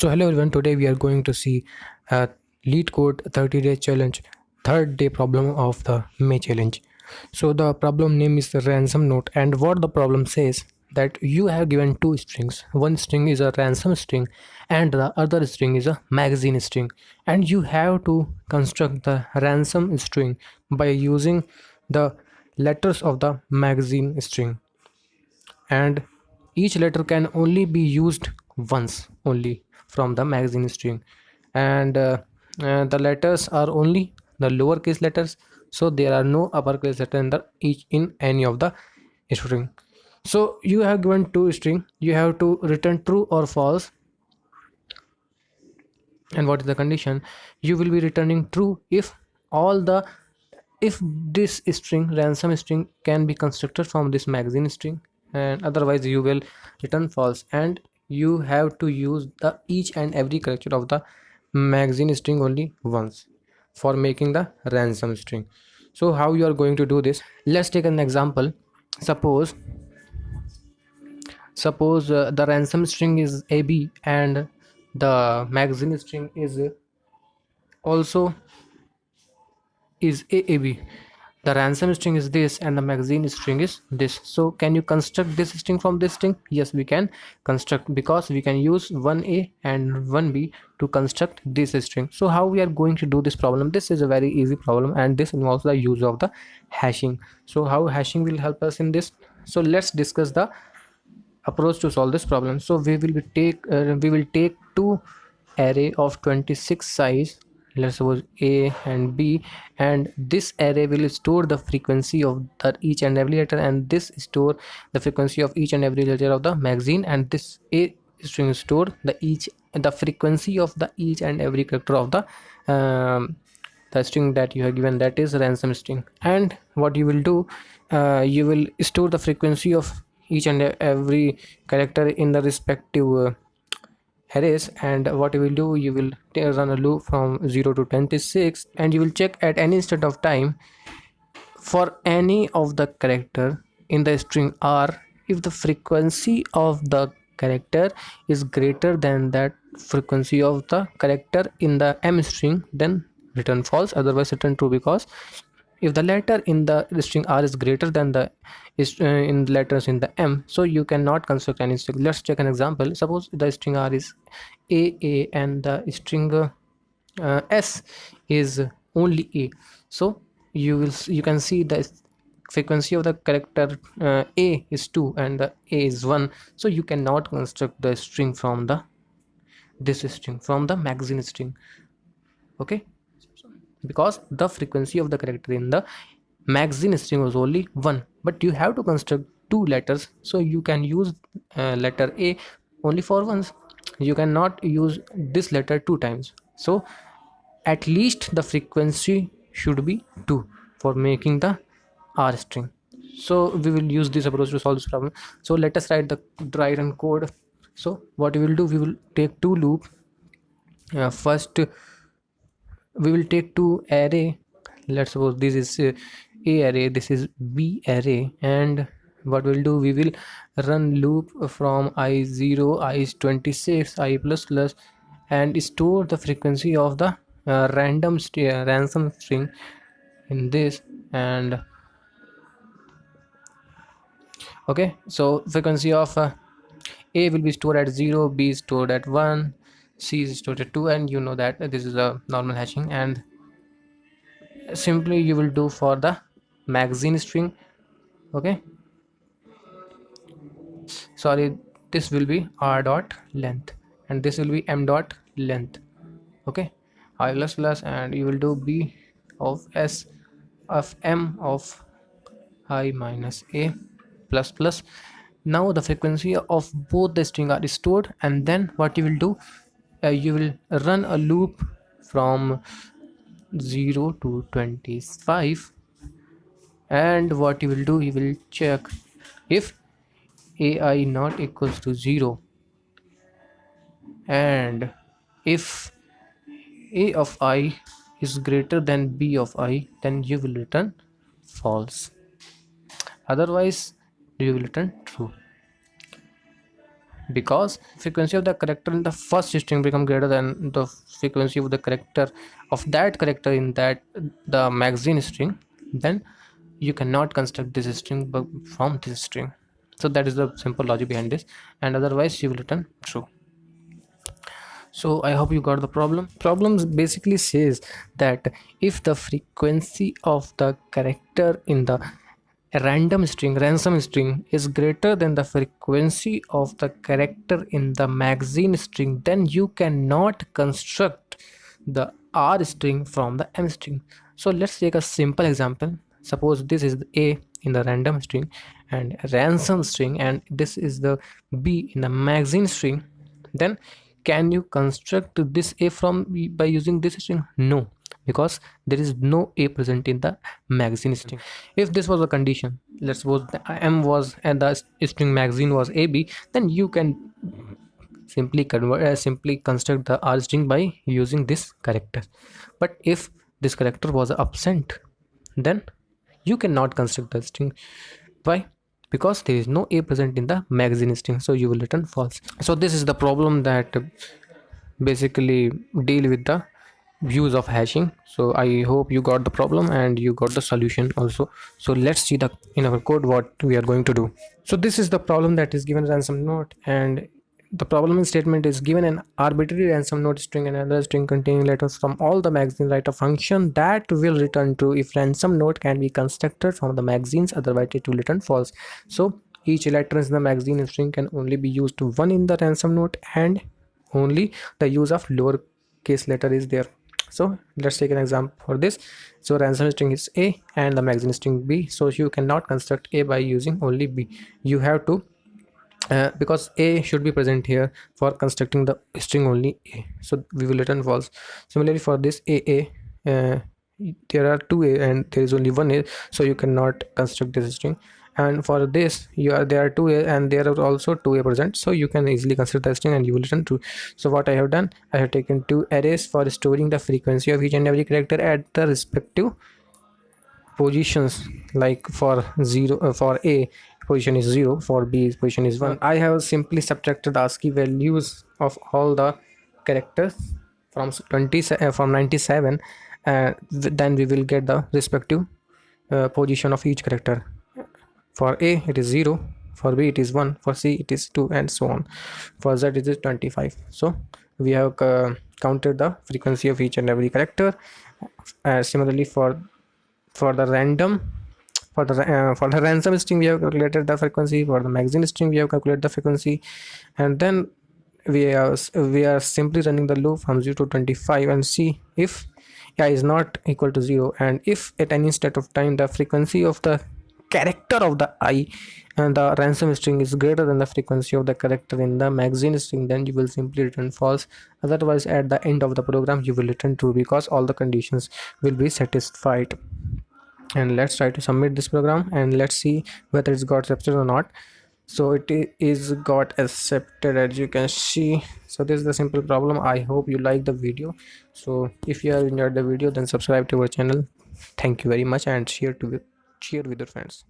So hello everyone, today we are going to see a LeetCode 30-day challenge, third day problem of the May challenge. So the problem name is the ransom note, and what the problem says that you have given two strings. One string is a ransom string and the other string is a magazine string, and you have to construct the ransom string by using the letters of the magazine string, and each letter can only be used once only from the magazine string, and the letters are only the lowercase letters, so there are no uppercase letter in the each in any of the string. So you have given two string, you have to return true or false. And what is the condition? You will be returning true if this string, ransom string, can be constructed from this magazine string, and otherwise you will return false, and you have to use the each and every character of the magazine string only once for making the ransom string. So how you are going to do this? Let's take an example. Suppose the ransom string is ab and the magazine string is also is AAB. The ransom string is this and the magazine string is this. So can you construct this string from this string? Yes, we can construct, because we can use 1A and 1B to construct this string. So how we are going to do this problem? This is a very easy problem, and this involves the use of the hashing. So how hashing will help us in this? So let's discuss the approach to solve this problem. So we will take two array of 26 size, let's suppose A and B, and this array will store the frequency of each and every letter, and this store the frequency of each and every letter of the magazine, and this A string store the frequency of the each and every character of the string that you have given, that is ransom string. And what you will do, you will store the frequency of each and every character in the respective arrays. And what you will do, you will run a loop from 0 to 26, and you will check at any instant of time for any of the character in the string R. If the frequency of the character is greater than that frequency of the character in the M string, then return false, otherwise return true, because if the letter in the string R is greater than the in letters in the M, so you cannot construct any string. Let's take an example. Suppose the string R is A and the string S is only A. So you can see the frequency of the character A is 2 and the A is 1, so you cannot construct the string from this string from the magazine string. Okay, because the frequency of the character in the magazine string was only 1, but you have to construct two letters, so you can use letter A only for once. You cannot use this letter two times, so at least the frequency should be 2 for making the R string. So we will use this approach to solve this problem. So let us write run code. So what we will do, we will take two loop. First we will take two array. Let's suppose this is A array, this is B array, and what we'll do, we will run loop from I0, I26, I plus plus, and store the frequency of the ransom string in this. And okay, so frequency of A will be stored at 0, B is stored at 1, C is stored at 2, and you know that this is a normal hashing. And simply you will do for the magazine string. Okay, sorry, this will be R dot length and this will be M dot length. Okay, I plus plus, and you will do B of S of M of I minus A plus plus. Now the frequency of both the string are stored, and then what you will do, you will run a loop from 0 to 25, and what you will do, you will check if AI not equals to 0, and if A of I is greater than B of I, then you will return false, otherwise you will return true. because frequency of the character in the first string become greater than the frequency of the character of that character in that the magazine string, then you cannot construct this string from this string. So that is the simple logic behind this, and otherwise you will return true. So I hope you got the problems basically says that if the frequency of the character in the ransom string is greater than the frequency of the character in the magazine string, then you cannot construct the R string from the M string. So let's take a simple example. Suppose this is the A in the random string and ransom string, and this is the B in the magazine string. Then can you construct this A from by using this string? No, because there is no A present in the magazine string. If this was a condition, let's suppose the M was and the string magazine was AB, then you can simply construct the R string by using this character. But if this character was absent, then you cannot construct the string. Why? Because there is no A present in the magazine string, so you will return false. So this is the problem that basically deal with the views of hashing. So I hope you got the problem and you got the solution also. So let's see the in our code what we are going to do. So this is the problem that is given ransom note, and the problem statement is given an arbitrary ransom note string and another string containing letters from all the magazine. Write a function that will return true if ransom note can be constructed from the magazines, otherwise it will return false. So each letter in the magazine string can only be used to one in the ransom note, and only the use of lowercase letter is there. So let's take an example for this. So ransom string is A and the magazine string B, so you cannot construct A by using only B. You have to because A should be present here for constructing the string only A, so we will return false. Similarly for this AA, there are two A and there is only one A, so you cannot construct this string. And for this there are two A and there are also two A present, so you can easily construct the string and you will return true. So what I have done, I have taken two arrays for storing the frequency of each and every character at the respective positions. Like for 0 for A position is 0, for B position is 1. I have simply subtracted the ASCII values of all the characters from 97, then we will get the respective position of each character. For A it is 0, for B it is 1, for C it is 2, and so on. For Z it is 25. So we have counted the frequency of each and every character. Similarly for the ransom string we have calculated the frequency. For the magazine string we have calculated the frequency, and then we are simply running the loop from 0 to 25 and see if I is not equal to 0, and if at any state of time the frequency of the character of the I and the ransom string is greater than the frequency of the character in the magazine string, then you will simply return false. Otherwise at the end of the program you will return true, because all the conditions will be satisfied. And let's try to submit this program and let's see whether it's got accepted or not. So it is got accepted, as you can see. So this is the simple problem. I hope you like the video. So if you have enjoyed the video, then subscribe to our channel. Thank you very much, and share with your friends.